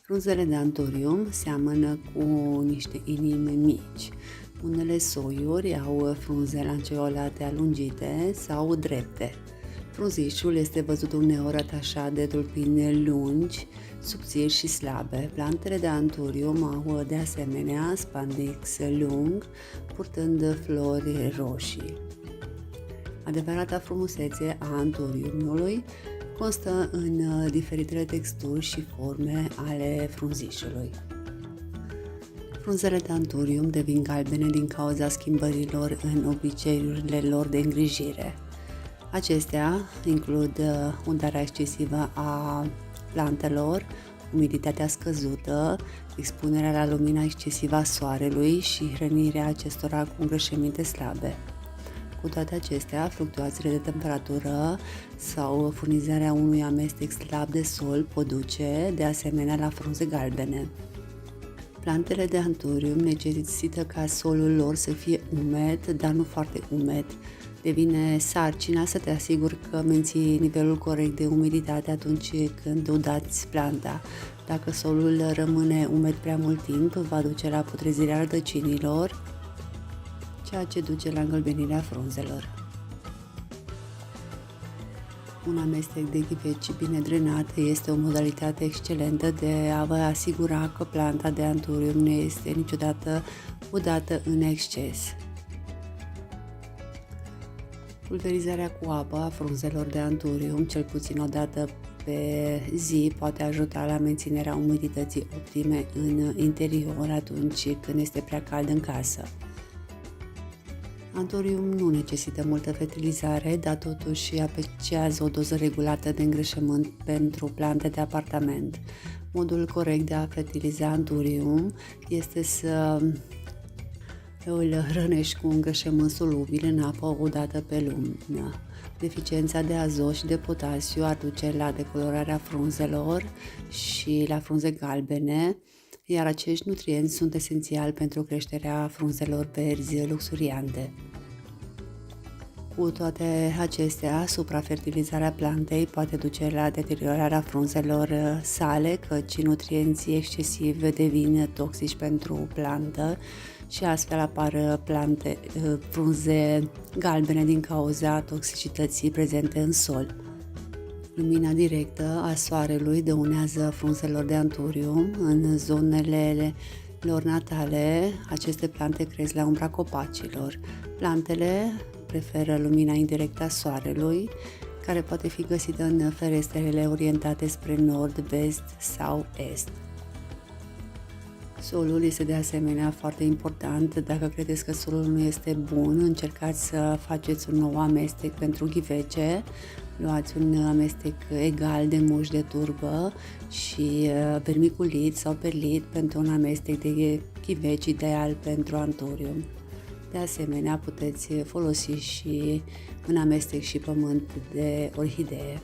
Frunzele de antorium seamănă cu niște inimi mici. Unele soiuri au frunze lanceolate alungite sau drepte. Frunzișul este văzut uneori atașat de tulpini lungi, subțiri și slabe. Plantele de antorium au de asemenea spadix lung, purtând flori roșii. Adevărata frumusețe a antoriumului constă în diferitele texturi și forme ale frunzișului. Frunzele de antorium devin galbene din cauza schimbărilor în obiceiurile lor de îngrijire. Acestea includ udarea excesivă a plantelor, umiditatea scăzută, expunerea la lumina excesivă a soarelui și hrănirea acestora cu îngrășăminte slabe. Cu toate acestea, fluctuațiile de temperatură sau furnizarea unui amestec slab de sol pot duce, de asemenea, la frunze galbene. Plantele de antorium necesită ca solul lor să fie umed, dar nu foarte umed. Devine sarcina să te asiguri că menții nivelul corect de umiditate atunci când udați planta. Dacă solul rămâne umed prea mult timp, va duce la putrezirea rădăcinilor, ceea ce duce la îngălbenirea frunzelor. Un amestec de ghiveci bine drenat este o modalitate excelentă de a vă asigura că planta de antorium nu este niciodată udată în exces. Pulverizarea cu apă a frunzelor de antorium, cel puțin o dată pe zi, poate ajuta la menținerea umidității optime în interior atunci când este prea cald în casă. Antorium nu necesită multă fertilizare, dar totuși apreciază o doză regulată de îngrășământ pentru plante de apartament. Modul corect de a fertiliza antorium este să îl hrănești cu îngrășământ solubil în apă o dată pe lună. Deficiența de azot și de potasiu ar duce la decolorarea frunzelor și la frunze galbene, iar acești nutrienți sunt esențiali pentru creșterea frunzelor verzi luxuriante. Cu toate acestea, suprafertilizarea plantei poate duce la deteriorarea frunzelor sale, căci nutrienții excesivi devin toxici pentru plantă și astfel apar frunze galbene din cauza toxicității prezente în sol. Lumina directă a soarelui dăunează frunzelor de antorium. În zonele lor natale, aceste plante cresc la umbra copacilor. Plantele preferă lumina indirectă a soarelui, care poate fi găsită în ferestrele orientate spre nord, vest sau est. Solul este de asemenea foarte important. Dacă credeți că solul nu este bun, încercați să faceți un nou amestec pentru ghivece. Luați un amestec egal de mușchi de turbă și vermiculit sau perlit pentru un amestec de ghiveci ideal pentru antorium. De asemenea, puteți folosi și un amestec și pământ de orhidee.